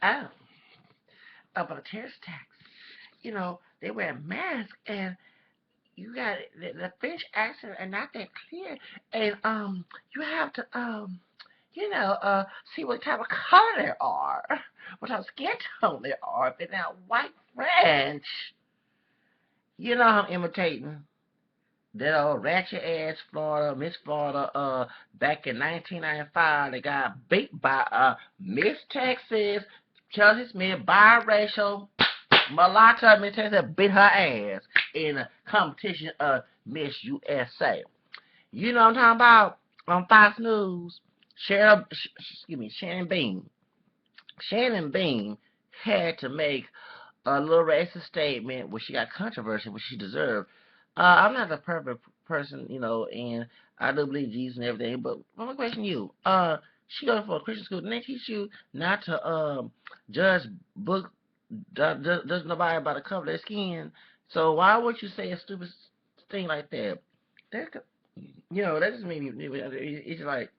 Oh, about a terrorist attack. They wear masks, and you got the French accent are not that clear, and you have to see what type of color they are, what type of skin tone they are. If they're not white French, I'm imitating that old Rachett Ass Florida, Miss Florida, back in 1995, they got beat by Miss Texas, Chelsea Smith, biracial, mulatto Miss Texas beat her ass in a competition of Miss USA. You know what I'm talking about? On Fox News, Shannon Beam. Shannon Beam had to make a little racist statement where she got controversy, which she deserved. I'm not the perfect person, and I do believe Jesus and everything, but one question to you. She goes for a Christian school. Didn't they teach you not to judge book does nobody by the cover of their skin? So why would you say a stupid thing like that? That that just made me. It's like,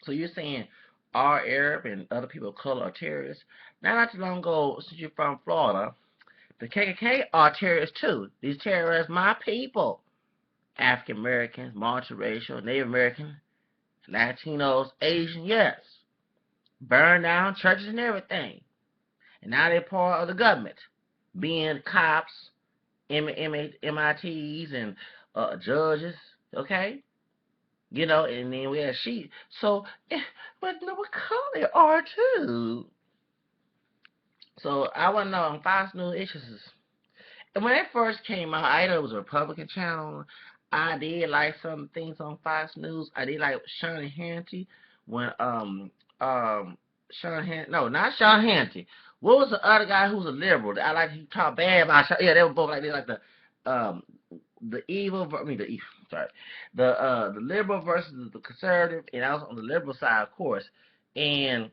so you're saying our Arab and other people of color are terrorists? Not too long ago, since you're from Florida, the KKK are terrorists too. These terrorists, my people, African Americans, multiracial, Native American, Latinos, Asian, yes, burn down churches and everything. And now they're part of the government, being cops, MITs, and judges. Okay, and then we have sheep. So, but what color they are too. So I want to know on Fox News issues. And when it first came out, I know it was a Republican channel. I did like some things on Fox News. I did like Sean Hannity when Sean Hannity, no, not Sean Hannity. What was the other guy who's a liberal? I like he talked bad about Sean. Yeah, they were both like um the evil. I mean the evil. Sorry, the liberal versus the conservative, and I was on the liberal side, of course. And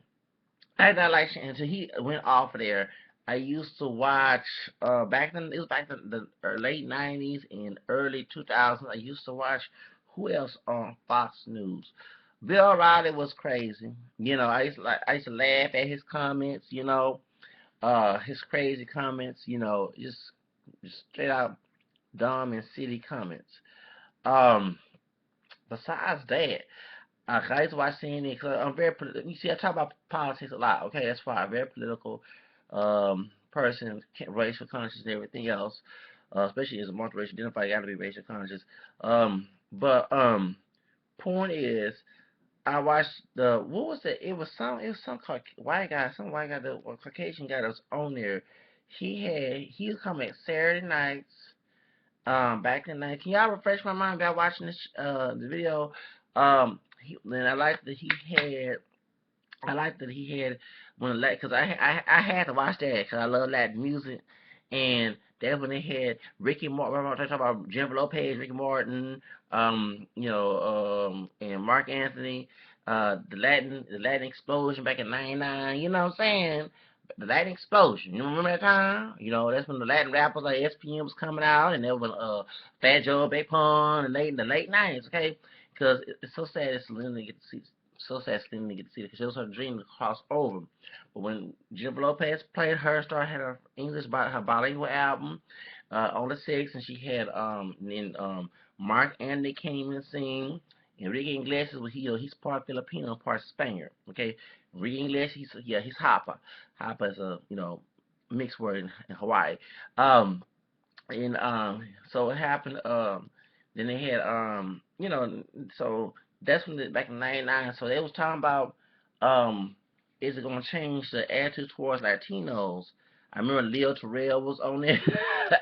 I did not like Sean until he went off of there. I used to watch back then. It was back in the late '90s and early 2000s. I used to watch who else on Fox News. Bill O'Reilly was crazy. I used to laugh at his comments. His crazy comments. Just straight out dumb and silly comments. Um, Besides that, I used to watch CNN because I'm very You see, I talk about politics a lot. Okay, that's why I'm very political person, racial conscious and everything else. Especially as a multiracial identifier, you got to be racial conscious. But point is, I watched the what was it? It was some white guy, the Caucasian guy that was on there. He was coming at Saturday nights. Back in the night. Can y'all refresh my mind about watching this the video? And I like that he had. I like that he had when because I had to watch that because I love Latin music, and that's when they had Ricky Martin. Remember I talking about Jennifer Lopez, Ricky Martin, and Mark Anthony, the Latin explosion back in '99. You know what I'm saying? The Latin explosion. You remember that time? That's when the Latin rappers like SPM was coming out, and there was Fat Joe, Big Pun, and in the late '90s. Okay, because it's so sad that Selena get to see so sad Selena didn't get to see it because it was her dream to cross over. But when Jennifer Lopez played her, started had her her bilingual album on the 6th, and she had then Mark Anthony came and sing. And Ricky Iglesias, he's part Filipino, part Spaniard. Okay, Ricky Iglesias, he's Hapa. Hapa is a mixed word in Hawaii. And so it happened. Then they had so that's when back in '99. So they was talking about is it gonna change the attitude towards Latinos? I remember Leo Terrell was on there.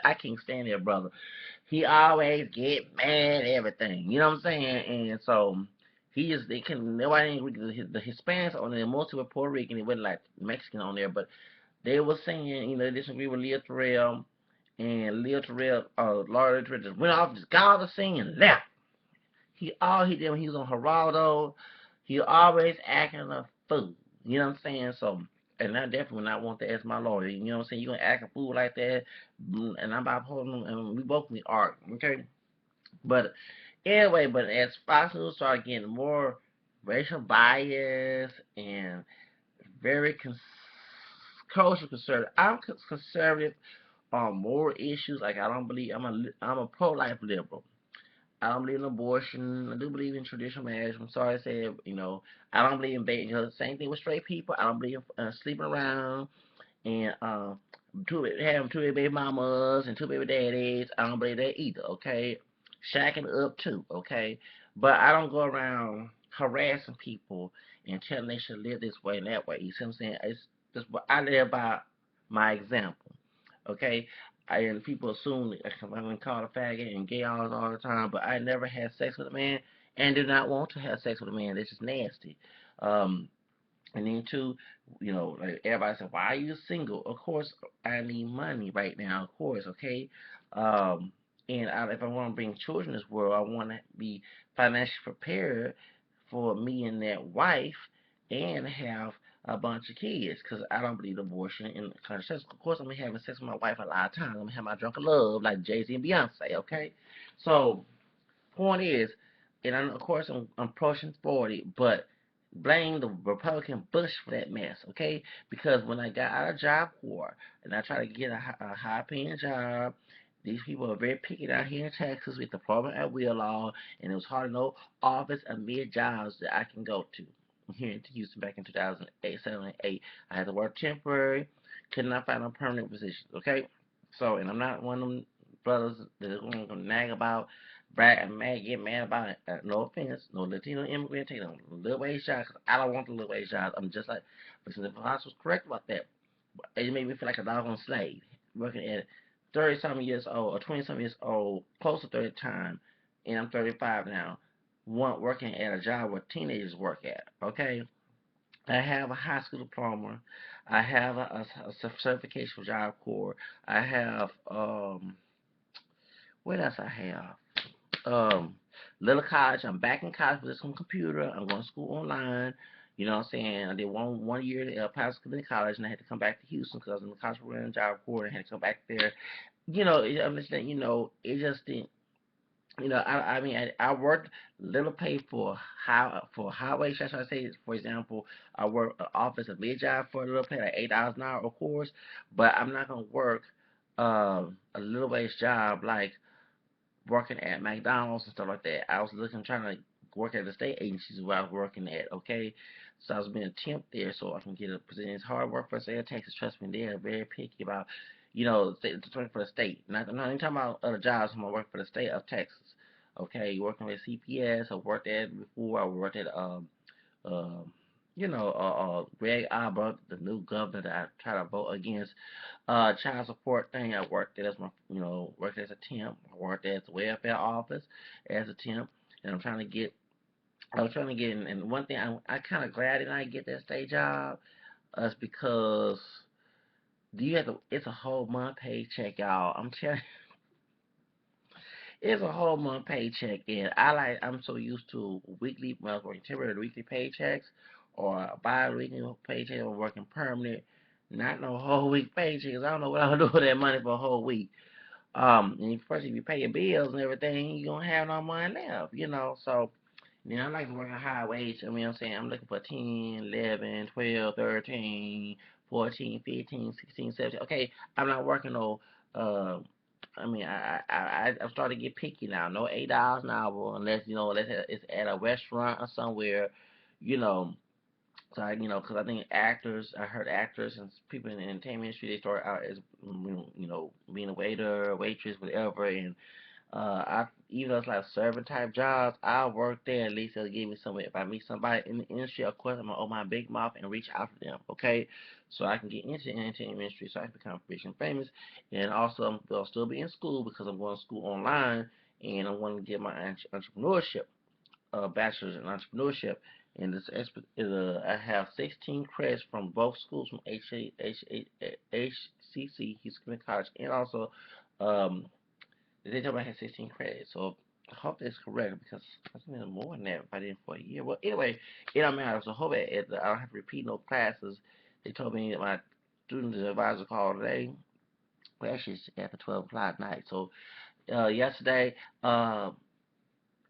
I can't stand that brother. He always get mad at everything. You know what I'm saying? And so they can nobody ain't the Hispanics on there. Mostly were Puerto Rican. It wasn't like Mexican on there, but they were saying they disagree with Leo Terrell. And Leo Terrell, Laura Terrell just went off, just got off the scene and left. All he did when he was on Geraldo, he always acting a fool. You know what I'm saying? So, and I definitely would not want that as my lawyer. You know what I'm saying? You gonna act a fool like that, and I'm bipolar, and we both need art, okay? But anyway, but as Fox News started getting more racial bias and very Culture conservative. I'm conservative on moral issues. Like I don't believe I'm a pro-life liberal. I don't believe in abortion. I do believe in traditional marriage. I'm sorry to say, I don't believe in dating. Same thing with straight people. I don't believe in sleeping around and having two baby mamas and two baby daddies. I don't believe that either. Okay, shacking up too. Okay, but I don't go around harassing people and telling them they should live this way and that way. You see what I'm saying? It's just what I live by my example. Okay, and people assume that I'm gonna call a faggot and gay all the time, but I never had sex with a man and do not want to have sex with a man. It's just nasty. Um, and then too, like everybody said, why are you single? Of course, I need money right now. Of course, okay. Um, and if I want to bring children to this world, I want to be financially prepared for me and that wife, and have a bunch of kids. Cause I don't believe abortion and contraception. Of course, I'm gonna having sex with my wife a lot of times. I'm gonna have my drunken love like Jay-Z and Beyonce. Okay, so point is, and of course I'm approaching 40, but blame the Republican Bush for that mess, okay? Because when I got out of Job Corps and I tried to get a high-paying job, these people are very picky down here in Texas with the Department at Will law, and it was hard to know office and mid jobs that I can go to. Here in Houston back in 2008, 7, and 8, I had to work temporary, could not find a permanent position, okay? So, and I'm not one of them brothers that are going to nag about get mad about it. No offense, no Latino immigrant taking a little wage job, because I don't want the little wage jobs. I'm just like, but since the boss was correct about that, it made me feel like a doggone slave working at 30 something years old or 20 something years old, close to 30 time, and I'm 35 now. Working at a job where teenagers work at. Okay, I have a high school diploma. I have a certification for Job Corps. I have what else I have? um Little college. I'm back in college with some computer. I'm going to school online. You know what I'm saying? I did one year at Pasco Community College, and I had to come back to Houston because I was in the college program, Job Corps, and I had to come back there. I'm just saying, it just didn't. I mean, I worked little pay for highway. Should I say, for example, I work office a mid job for a little pay, like $8 an hour, of course. But I'm not gonna work a little wage job like working at McDonald's and stuff like that. I was trying to work at the state agencies where I was working at, okay? So I was being a temp there so I can get a position. It's hard work for the state of Texas. Trust me, they're very picky about, working for the state. I'm not even talking about other jobs. I'm going to work for the state of Texas, okay? Working with CPS. I worked at before. I worked at, um, Greg Abbott, the new governor that I try to vote against. Child support thing. I worked there as worked as a temp. I worked at the welfare office as a temp, and I was trying to get, and one thing I kind of glad that I get that state job is because it's a whole month paycheck, y'all. I'm telling you, it's a whole month paycheck, and I'm so used to weekly, when I was working temporary, weekly paychecks, or bi-weekly paycheck, or working permanent. Not no whole week paychecks. I don't know what I'm gonna do with that money for a whole week. And first, if you pay your bills and everything, you don't have no money left. So, I like to work a high wage. I mean, I'm saying I'm looking for 10, 11, 12, 13, 14, 15, 16, 17. Okay, I'm not working no, uh, I mean, I'm starting to get picky now. No $8 an hour unless, it's at a restaurant or somewhere, you know. So because I think I heard actors and people in the entertainment industry, they start out as being a waiter, a waitress, whatever, and I even though it's like serving type jobs, I'll work there. At least it'll give me something. If I meet somebody in the industry, of course I'm gonna open my big mouth and reach out to them, okay? So I can get into the entertainment industry, so I can become rich and famous, and also I'll still be in school because I'm going to school online, and I want to get my entrepreneurship bachelor's in entrepreneurship, and I have 16 credits from both schools, from HCC, Houston Community College, and also um, they told me I had 16 credits. So I hope that's correct because I think there's more than that if I did for a year. Well, anyway, it don't matter. So I hope I don't have to repeat no classes. They told me that my student advisor called today. Well, actually, it's after 12 o'clock at night. So yesterday, uh,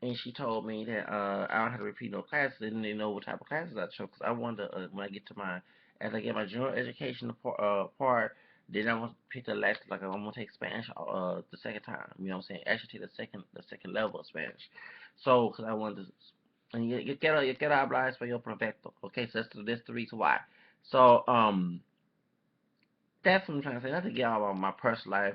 and she told me that I don't have to repeat no classes, and they know what type of classes I chose. Cause I wanted to, when I get to my As I get my general education part, then I'm gonna pick the last, like I'm gonna take Spanish the second time. You know what I'm saying? Actually, take the second level of Spanish. So, cause I wanted to, and you quiero hablar español perfecto. Okay, so that's the reason why. So, that's what I'm trying to say. Not to get all about my personal life,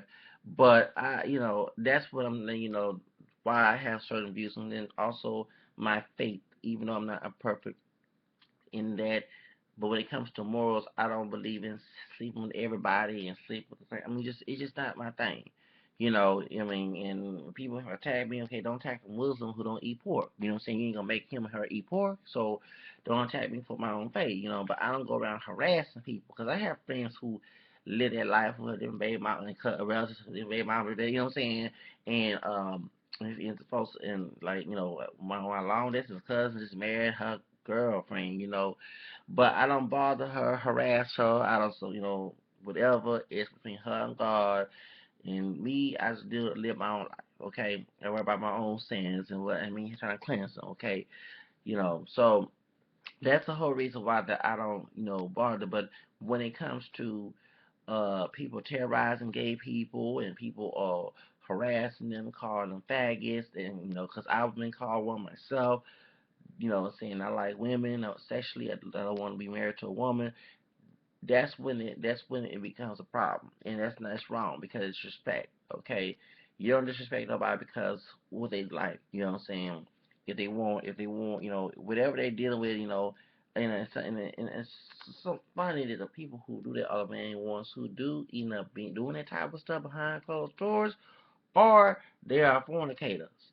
but that's what I'm, why I have certain views, and then also my faith. Even though I'm not a perfect in that. But when it comes to morals, I don't believe in sleeping with everybody and sleep with the friend. I mean, it's just not my thing. I mean, and people attack me. Okay, don't attack a Muslim who don't eat pork. You know what I'm saying? You ain't gonna make him or her eat pork, so don't attack me for my own faith. But I don't go around harassing people because I have friends who live their life with their baby mama and cut relatives, their baby mama. You know what I'm saying? And it's supposed and like my long distance cousin just married her girlfriend. But I don't bother her, harass her. I don't, so whatever is between her and God. And me, I just live my own life, okay? I worry about my own sins and what I mean, he's trying to cleanse them, okay? So that's the whole reason why that I don't, bother. But when it comes to people terrorizing gay people and people harassing them, calling them faggots, and because I've been called one myself, saying I like women, sexually, I don't want to be married to a woman. That's when it becomes a problem, and that's wrong because it's respect. Okay, you don't disrespect nobody because what they like. You know what I'm saying? If they want, whatever they're dealing with, and it's so funny that the people who do that are the main ones who do end up doing that type of stuff behind closed doors, or they are fornicators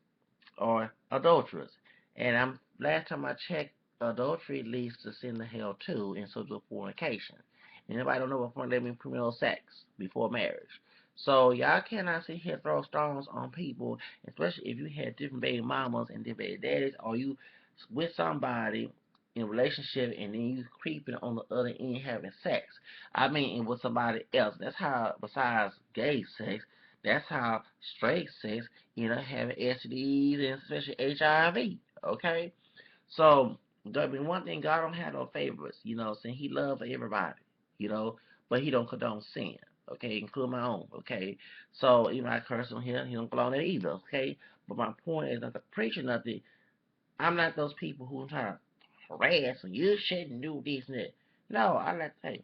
or adulterers. And last time I checked, adultery leads to sin to hell too, and so does fornication. And anybody don't know what fornication means, criminal sex before marriage. So y'all cannot sit here and throw stones on people, especially if you had different baby mamas and different baby daddies, or you with somebody in a relationship and then you creeping on the other end having sex. I mean, and with somebody else. That's how, besides gay sex, that's how straight sex, having STDs and especially HIV. Okay, so I mean, one thing, God don't have no favorites. Saying He loves everybody. You know, but He don't condone sin. Okay, including my own. Okay, so I curse on here. He don't belong there either. Okay, but my point is not to preach or nothing. I'm not those people who try to harass and you shouldn't do this and that. No, I like, hey,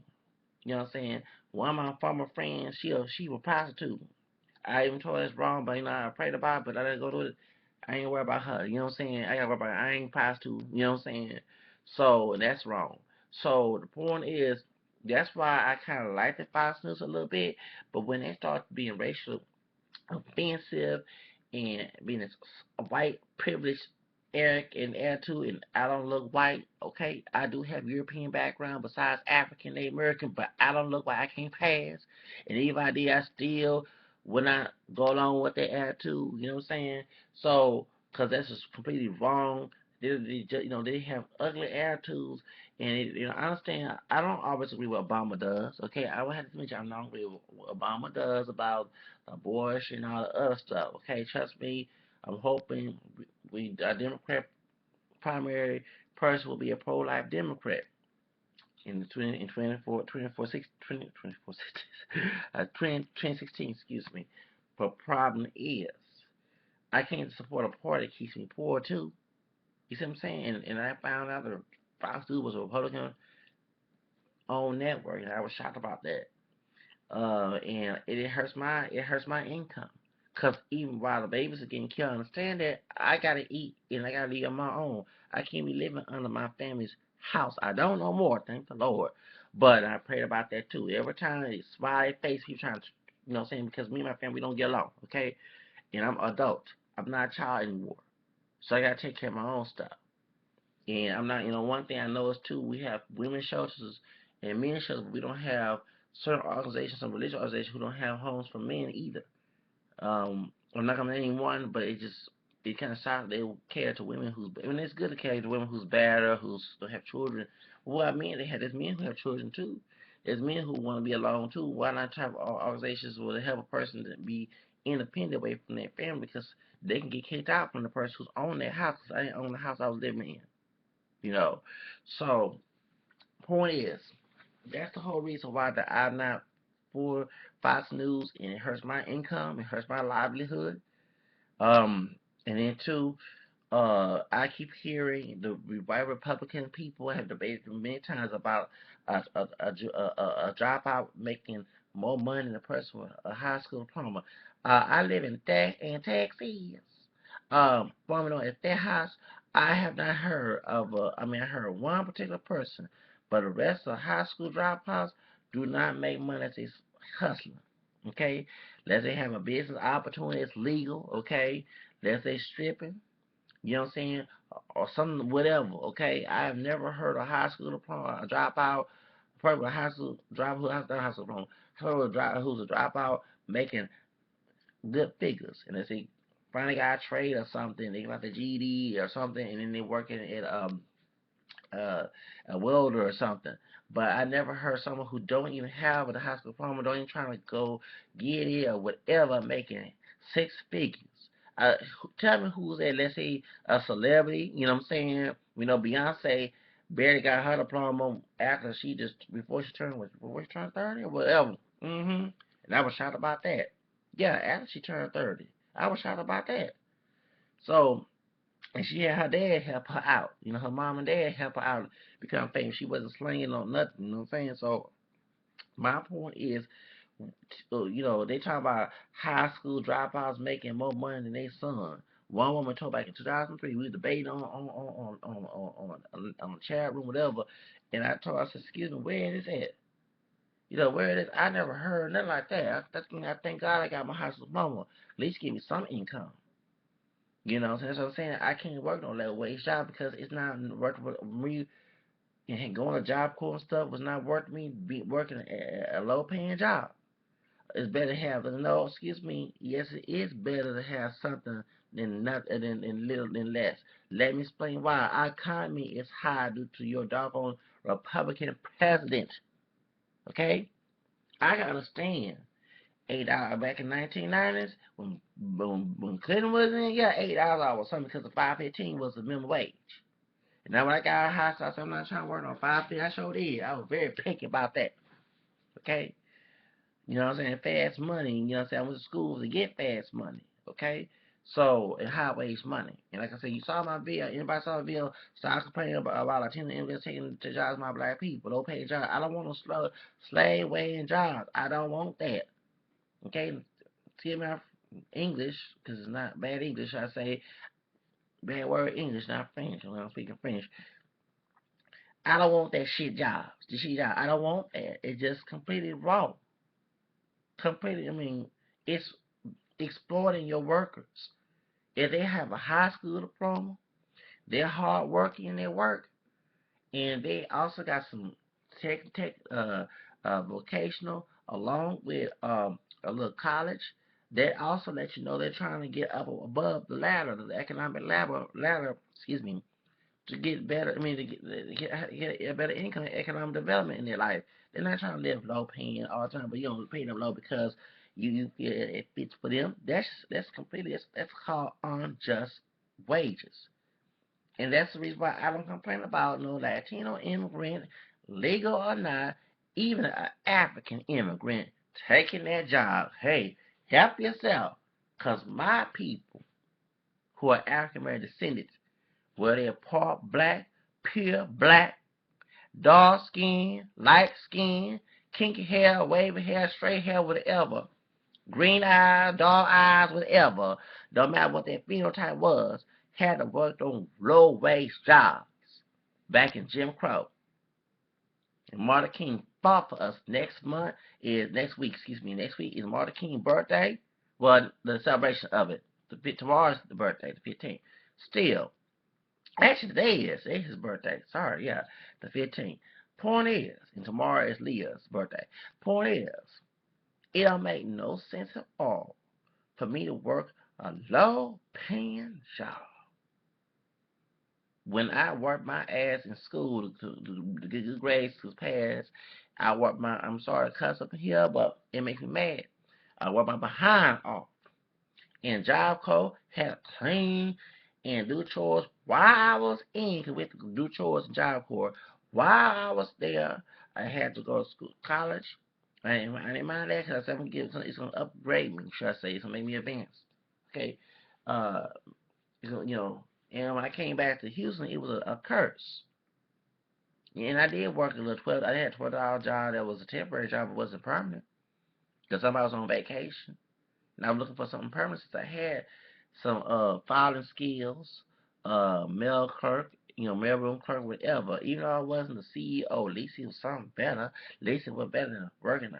you know what I'm saying? One of my former friends, she was prostitute. I even told her it's wrong, but I prayed about it, but I didn't go do it. I ain't worried about her. You know what I'm saying? I gotta worry about I ain't prostitute. You know what I'm saying? So that's wrong. So the point is, that's why I kind of like the Fox News a little bit. But when they start being racial offensive and being a white privileged Eric and attitude, and I don't look white. Okay, I do have European background besides African Native American, but I don't look like I can't pass. And even if I did, I still would not go along with their attitude. You know what I'm saying? So, because that's just completely wrong. They have ugly attitudes, and I understand. I don't always agree with what Obama does. Okay, I would have to mention I don't agree with what Obama does about abortion and all the other stuff. Okay, trust me. I'm hoping a Democrat primary person will be a pro-life Democrat in 2016, excuse me. But problem is, I can't support a party that keeps me poor too. You see what I'm saying? And I found out that Fox News was a Republican owned network, and I was shocked about that. And it hurts my income. Cause even while the babies are getting killed, I understand that I gotta eat and I gotta eat on my own. I can't be living under my family's house. I don't know more, thank the Lord. But I prayed about that too. Every time they smile face, people trying to, what I'm saying, because me and my family don't get along, okay? And I'm adult. I'm not a child anymore. So I gotta take care of my own stuff. And I'm not, one thing I know is too, we have women's shelters and men's shelters, but we don't have certain organizations, some religious organizations who don't have homes for men either. I'm not gonna name one, but it kind of sounds they will care to women who's. I mean, it's good to care to women who's bad or who's don't have children. Well, I mean, there's men who have children too. There's men who want to be alone too. Why not have organizations where they help a person to be independent away from their family because they can get kicked out from the person who's own their house. 'Cause I didn't own the house I was living in. You know, so point is, That's the whole reason why that I'm not for Fox News, and it hurts my income, it hurts my livelihood. Um, and then two, I keep hearing the white Republican people have debated many times about a dropout making more money than a person with a high school diploma. I live in Texas. Woman at that house, I have not heard of. I mean, I heard one particular person, but the rest of high school dropouts do not make money as a hustler. Okay, let's say have a business opportunity, it's legal. Okay, let's say stripping, you know what I'm saying? Or something, whatever, okay? I have never heard a high school diploma, a dropout, probably a high school dropout, not high school diploma, heard a drop, who's a dropout making good figures. And if they finally got a trade or something, they got the GED or something, and then they working at uh, a welder or something. But I never heard someone who don't even have a high school diploma, don't even trying to go get it or whatever, making six figures. Tell me who's that? Let's say a celebrity. You know what I'm saying? We know Beyonce barely got her diploma after she just before she turned before she turned 30 or whatever. And I was shocked about that. Yeah, after she turned 30, I was shocked about that. So and she had her dad help her out. You know, her mom and dad help her out become famous. She wasn't slinging on nothing. You know what I'm saying? So my point is, you know, they talk about high school dropouts making more money than their son. One woman told back in 2003, we were debating on the chat room, whatever, and I told her, I said, excuse me, where is it at? You know, where it is, I never heard nothing like that. I thank God I got my high school diploma. At least give me some income. You know, so that's what I'm saying. I can't work no low wage job because it's not worth me, and going to Job Corps and stuff was not worth me be working a low paying job. It's better to have no, excuse me. Yes, it is better to have something than not than little than less. Let me explain why. Our economy is high due to your doggone Republican president. Okay, I can understand $8 back in 1990s when Clinton was in. Yeah, $8 was something because the 5.15 was the minimum wage. And now when I got out of high school, I said I'm not trying to work on 5.15. I sure did. I was very picky about that. Okay, you know what I'm saying? Fast money. You know what I'm saying? I went to school to get fast money. Okay. So, and high wage money. And like I said, you saw my video. Anybody saw the video? Start complaining about Latino immigrants taking the jobs of my black people. Low paid jobs. I don't want no slave wage jobs. I don't want that. Okay. Excuse me, English, because it's not bad English. I say bad word English, not French. When I'm speaking French, I don't want that shit jobs. The shit job. I don't want that. It's just completely wrong. Completely. I mean, it's exploiting your workers. If they have a high school diploma, they're hard working in their work, and they also got some vocational along with a little college. That also let you know they're trying to get up above the ladder, the economic ladder. Excuse me, to get better. I mean, to get a better income, and economic development in their life. They're not trying to live low paying all the time, but you don't pay them low because you feel it fits for them. That's completely that's called unjust wages, and that's the reason why I don't complain about no Latino immigrant, legal or not, even an African immigrant taking that job. Hey, help yourself, cause my people who are African American descendants, whether they're part black, pure black, dark skin, light skin, kinky hair, wavy hair, straight hair, whatever, green eyes, dark eyes, whatever, no matter what their phenotype was, had to work on low wage jobs back in Jim Crow. And Martin King fought for us. Next week, excuse me, next week is Martin King's birthday. Well, the celebration of it. Tomorrow's the birthday, the 15th. Still, actually, today is his birthday. Sorry, yeah, the 15th. Point is, and tomorrow is Leah's birthday. Point is, it don't make no sense at all for me to work a low-paying job when I work my ass in school to get good grades to pass. I work my, I'm sorry to cuss up here, but it makes me mad. I work my behind off. And Job Corps had to clean and do chores while I was in, because we have to do chores in Job Corps While I was there, I had to go to school, college. I didn't mind that because it's gonna upgrade me, should I say? It's gonna make me advance. Okay, uh, and when I came back to Houston, it was a curse. And I did work a little 12. I had a $12 job that was a temporary job, but wasn't permanent because somebody was on vacation. And I was looking for something permanent since I had some filing skills, mail clerk, mailroom clerk, whatever. Even though I wasn't the CEO, at least it was something better. At least it was better than working,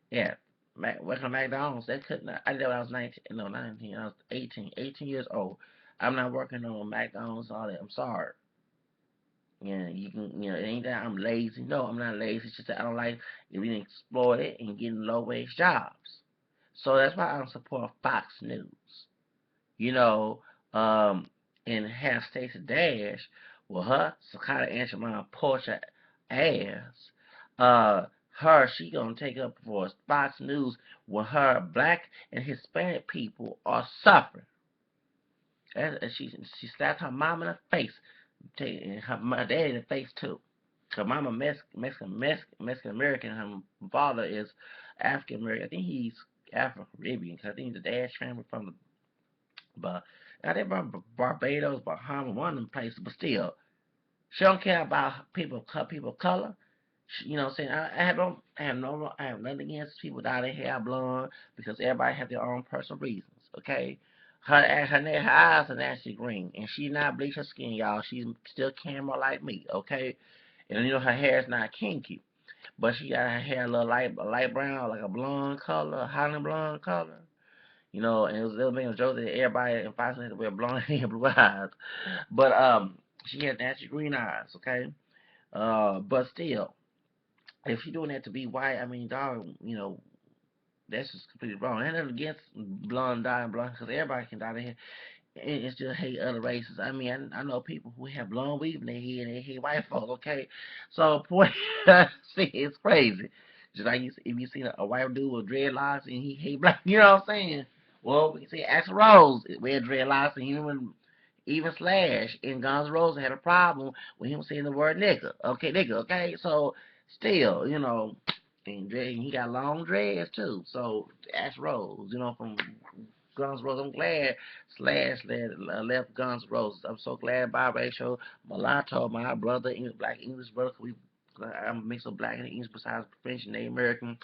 yeah. Working at McDonald's, that couldn't. I did that when I was 19, no, 19. I was 18 years old. I'm not working on McDonald's and all that. I'm sorry. Yeah, you can, it ain't that I'm lazy. No, I'm not lazy. It's just that I don't like being exploited and getting low wage jobs. So that's why I don't support Fox News. You know, um, and have Stacey Dash with her Sakata answer my Portia ass. Uh, she gonna take up for Fox News when her black and Hispanic people are suffering. And she slapped her mom in the face, taking her daddy in the face too. Her mama Mexican American. Her father is African American. I think he's Afro Caribbean. Cause I think the dad's family from the but I think from Barbados, Bahamas, one of them places. But still, she don't care about people of color. You know what I'm saying? I have nothing against people dying their hair blonde because everybody have their own personal reasons. Okay, her eyes are naturally green, and she not bleach her skin, y'all. She's still camera like me. Okay, and her hair is not kinky, but she got her hair a little light brown, like a blonde color, a Holland blonde color. And it was making a joke that everybody in Fox had to wear blonde hair, blue eyes, but she had natural green eyes. Okay, but still if you're doing that to be white, I mean, dog, that's just completely wrong. And nothing against blonde dyeing blonde, because everybody can dye their hair. It's just hate other races. I mean, I know people who have blonde weave in their hair and they hate white folks. Okay, so point, see, it's crazy. Just like if you see a white dude with dreadlocks and he hate black, you know what I'm saying? Well, we can see Axl Rose wear dreadlocks and even Slash in Guns N' Roses had a problem with him saying the word nigga. Okay, nigga. Okay, so still, and he got long dreads too. So Ash Rose, from Guns N' Roses. I'm glad Slash left Guns N' Roses. I'm so glad biracial mulatto, my brother, black English brother. I'm a mix of black and English besides French and Native American.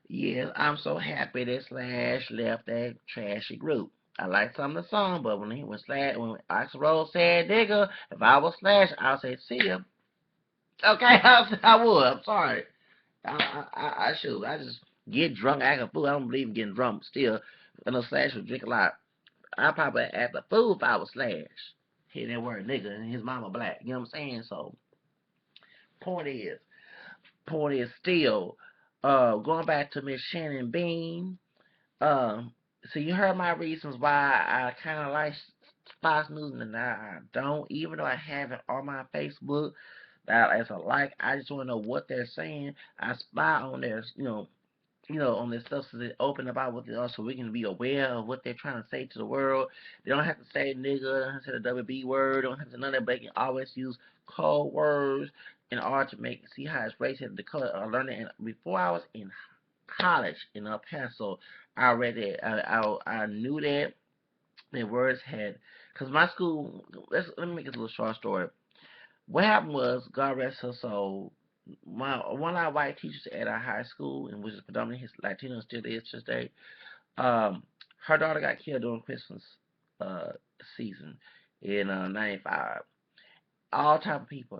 Yes, I'm so happy that Slash left that trashy group. I like some of the song, but when Axl Rose said nigga, if I was Slash, I'll say see ya. Okay, I would. I'm sorry. I should. I just get drunk, act a fool. I don't believe in getting drunk. Still, I know Slash would drink a lot. I probably act a fool if I was Slash. Hear that word nigga and his mama black. You know what I'm saying? So point is, point is still, going back to Miss Shannon Bean. Um, so you heard my reasons why I kind of like Fox News and I don't, even though I have it on my Facebook. That as a like, I just want to know what they're saying. I spy on their, on this stuff so they open about what they are so we can be aware of what they're trying to say to the world. They don't have to say nigga, they don't have to say the WB word, they don't have to none of that, but they can always use code words in order to see how it's racist. The color I learned it before I was in college in El Paso. I read it. I knew that the words had, because my school. Let me make this a little short story. What happened was, God rest her soul, one of our white teachers at our high school, and which is predominantly his Latino, still is to this day, um, her daughter got killed during Christmas uh, season in '95. All type of people,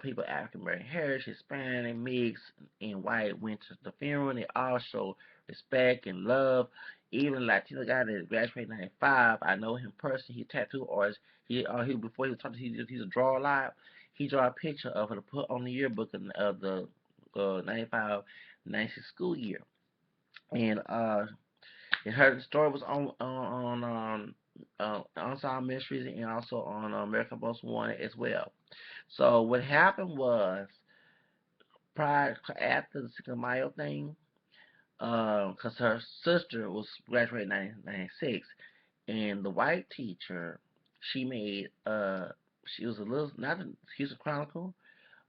people African American heritage, Hispanic, mixed, and white went to the funeral. They all showed respect and love. Even the Latino guy that graduated in '95, I know him personally. He tattoo artist. He before he was talking, he's a draw live. He draw a picture of her to put on the yearbook of the '95 '96 school year. And her story was on Unsolved Mysteries and also on American Most Wanted as well. So what happened was after the Cinco de Mayo thing, because her sister was graduating in 1996, and the white teacher, she made she was a little not a Houston Chronicle,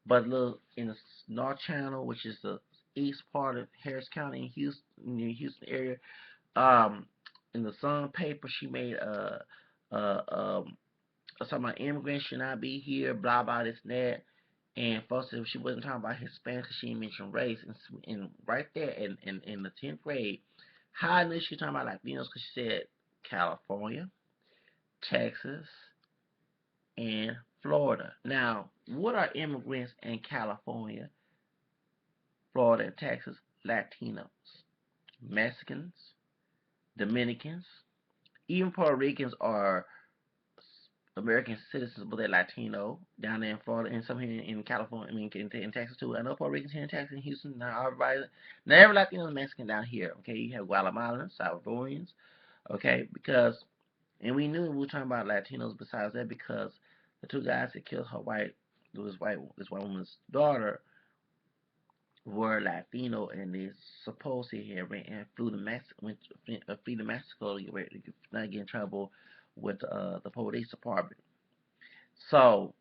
but look in the North Channel, which is the east part of Harris County in Houston, near Houston area. Um, in the Sun paper, she made talking about immigrants should not be here, blah blah this and that. And folks said she wasn't talking about Hispanics, she didn't mention race. And right there in the 10th grade, how I knew she was talking about Latinos because she said California, Texas, and Florida. Now, what are immigrants in California, Florida, and Texas? Latinos, Mexicans, Dominicans, even Puerto Ricans are American citizens, but they're Latino down there in Florida and some here in California. I mean, in Texas too. I know Puerto Ricans here in Texas, and Houston. Now everybody, not every Latino is Mexican down here. Okay, you have Guatemalans, Salvadorians. Okay, because and we knew we were talking about Latinos. Besides that, because the two guys that killed this white woman's daughter were Latino, and they supposedly had ran and flew to Mexico to not get in trouble with the police department. So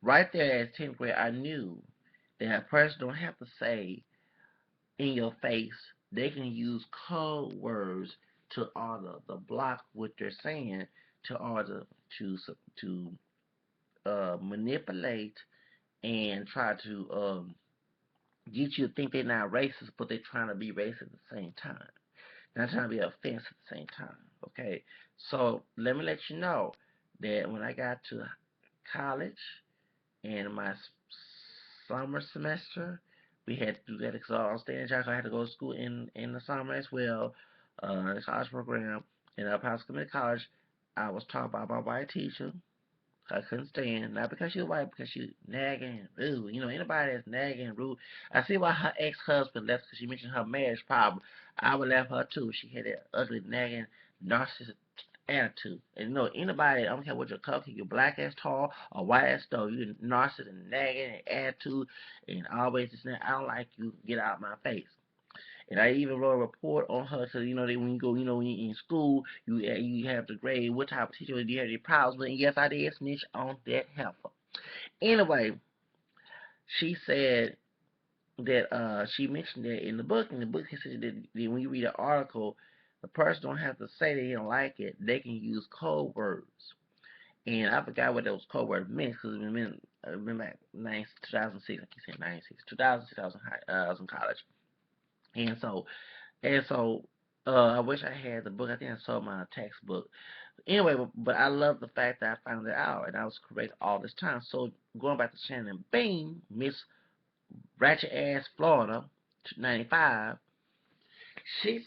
right there as 10th grade, I knew that a person don't have to say in your face. They can use code words to order the block what they're saying to order to manipulate and try to get you to think they're not racist, but they're trying to be racist at the same time. Not trying to be offensive at the same time. Okay, so let me let you know that when I got to college in my summer semester, we had to do that because I was staying in Jackson. I had to go to school in the summer as well, the college program. And up high school college, I was taught by my white teacher. I couldn't stand, not because she was white, because she was nagging and rude. You know, anybody that's nagging and rude. I see why her ex-husband left because she mentioned her marriage problem. I would left her too. She had that ugly, nagging, narcissistic attitude. And you know, anybody, I don't care what your color, you're black as tall or white as tall, you narcissistic and nagging and attitude and always this and that. I don't like you. Get out of my face. And I even wrote a report on her, so you know that when you go, you know, when you're in school, you have to grade what type of teacher do you have any problems with. And yes, I did snitch on that heifer. Anyway, she said that she mentioned that in the book. In the book, she said that when you read an article, the person don't have to say they don't like it. They can use code words. And I forgot what those code words meant because it meant back 2006. I keep saying 96, 2006. I was in college, and so I wish I had the book. I think I sold my textbook. Anyway, but I love the fact that I found it out and I was correct all this time. So going back to Shannon Bream, Miss Rachett Ass Florida, 95, she's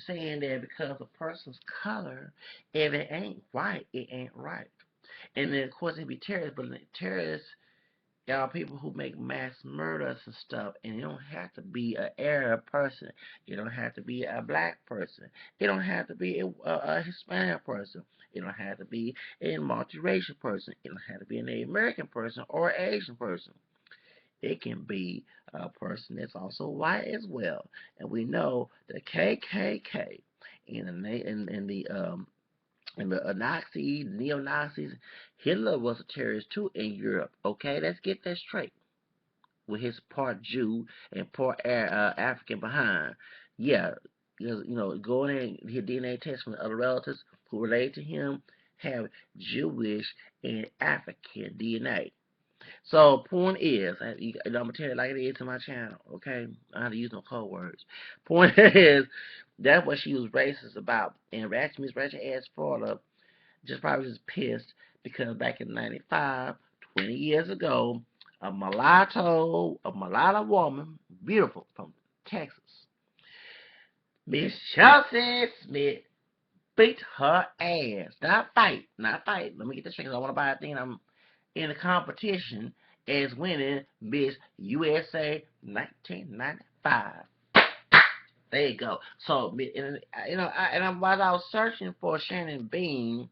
saying that because a person's color, if it ain't white, it ain't right. And then of course it'd be terrorists, but terrorists y'all people who make mass murders and stuff, and it don't have to be an Arab person. It don't have to be a black person. It don't have to be a Hispanic person. It don't have to be a multiracial person. It don't have to be an American person or an Asian person. It can be a person that's also white as well. And we know the KKK and the Nazis, neo-Nazis, Hitler was a terrorist too in Europe. Okay, let's get that straight. With his part Jew and part African behind. Yeah, because, you know, go in there and get DNA tests from the other relatives who relate to him have Jewish and African DNA. So, point is, I'm going to tell you like it is to my channel, okay? I don't have to use no code words. Point is, that's what she was racist about. And Miss Rachett Ass Florida probably just pissed because back in 95, 20 years ago, a mulatto woman, beautiful, from Texas, Miss Chelsea Smith, beat her ass. Not fight. Let me get this straight because I want to buy a thing. I'm in a competition as winning Miss USA 1995. There you go. So, you know, while I was searching for Shannon Bream,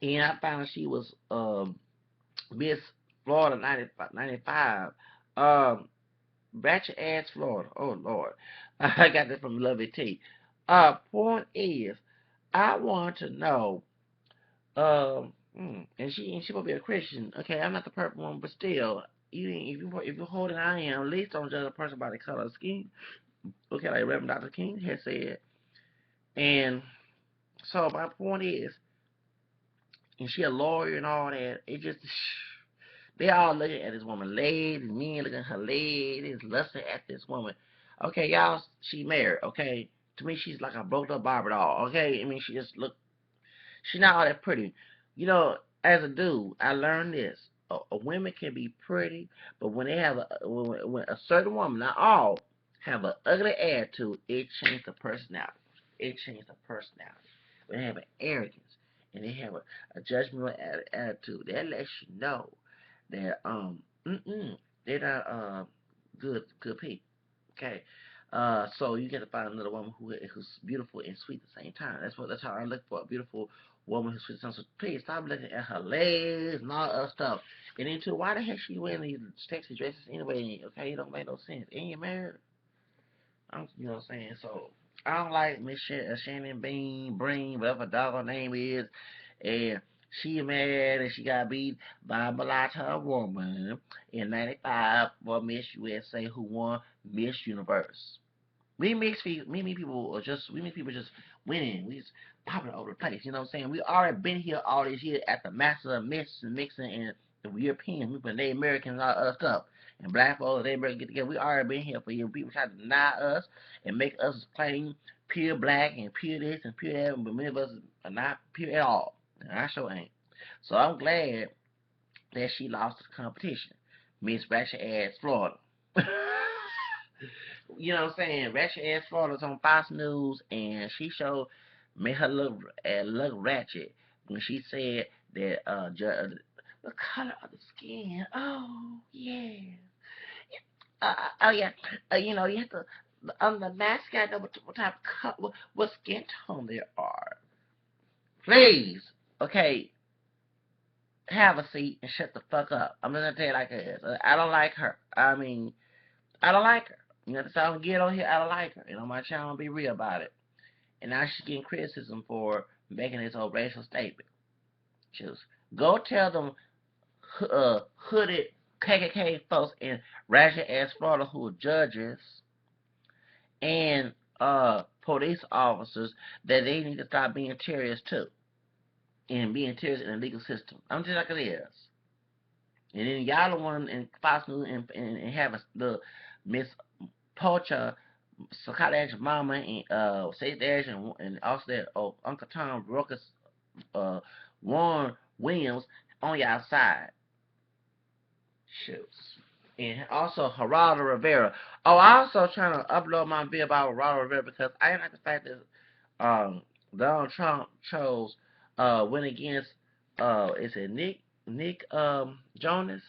and I found she was Miss Florida 95. Rachett Ass Florida. Oh Lord, I got that from Lovey T. Point is, I want to know. And she will be a Christian. Okay, I'm not the perfect one, but still, if you're holding I am, at least don't judge a person by the color of skin. Okay, like Reverend Dr. King had said. And so my point is, and she a lawyer and all that. It just they all looking at this woman legs, and men looking at her legs, they lusting at this woman. Okay, y'all, she married. Okay, to me she's like a broke up Barbie doll. Okay, I mean she just look. She's not all that pretty. You know, as a dude, I learned this. A women can be pretty, but when they have when a certain woman, not all, have an ugly attitude, it changes the personality. It changes the personality. When they have an arrogance and they have a judgmental attitude, that lets you know that they're not good people. Okay. So you get to find another woman who's beautiful and sweet at the same time. That's how I look for a beautiful woman who's sweet. So please stop looking at her legs and all that other stuff. And then too, why the heck she wearing these sexy dresses anyway? Okay, it don't make no sense. And you married? You know what I'm saying? So I don't like Miss Shannon Bream, whatever her dog name is, and she mad and she got beat by a mulatto woman in '95 for Miss USA who won Miss Universe. We mix people just winning. We just popping over the place. You know what I'm saying? We already been here all these years at the master of mixing and the Europeans, we the Americans, all other stuff. And black folks, they get together. We already been here for years. People try to deny us and make us claim pure black and pure this and pure that, but many of us are not pure at all. And I sure ain't. So I'm glad that she lost the competition. Miss Rachett Ass Florida. You know what I'm saying? Rachett Ass Florida's on Fox News, and she showed made her look ratchet when she said that the color of the skin. Oh yeah. Oh yeah. You know you have to on the mask. You gotta know what type of color, what skin tone they are. Please, okay. Have a seat and shut the fuck up. I'm gonna tell you like it is. I don't like her. I mean, I don't like her. You know, that's how I get on here. I don't like her. And on my channel, I'll be real about it. And now she's getting criticism for making this whole racial statement. Just go tell them hooded KKK folks in Rachett Ass Florida who are judges and police officers that they need to stop being terrorists too. And being terrorists in the legal system. I'm just like it is. And then y'all the one in Fox News and have the Miss Pocha, Sakata Mama, and Sage Dash, and also that Uncle Tom Ruckus, Warren Williams on y'all side. Shoots. And also Geraldo Rivera. Oh, I also trying to upload my video about Geraldo Rivera because I didn't like the fact that Donald Trump chose went against is it Nick Jonas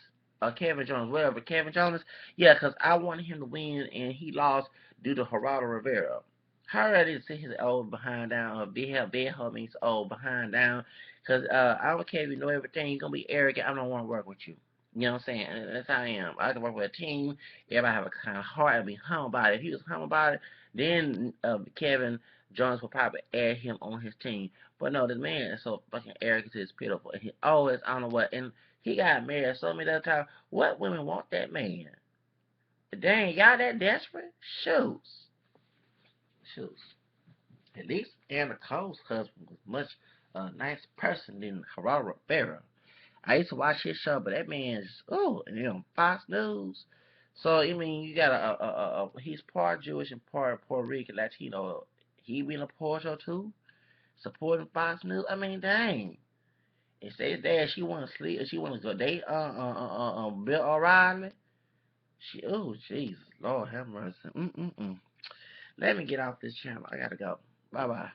or Kevin Jonas, whatever, Kevin Jonas. Yeah, because I wanted him to win and he lost due to Geraldo Rivera. How I didn't sit his old behind down or be held bed means old behind down because I don't care if you know everything, you're gonna be arrogant. I don't want to work with you. You know what I'm saying? That's how I am. I can work with a team. Everybody have a kind of heart and be humble about it. If he was humble about it, then Kevin Jones would probably add him on his team. But no, this man is so fucking arrogant, it's pitiful. And he always, I don't know what, and he got married so many other times. What women want that man? Dang, y'all that desperate? Shoots. Shoots. At least Anna Cole's husband was much nice person than Geraldo Rivera. I used to watch his show, but that man's and on Fox News. So I mean, you got he's part Jewish and part Puerto Rican Latino. He be in a Porto too, supporting Fox News. I mean, dang. And say that she want to sleep, she want to go date Bill O'Reilly. Jesus, Lord have mercy. Let me get off this channel. I gotta go. Bye bye.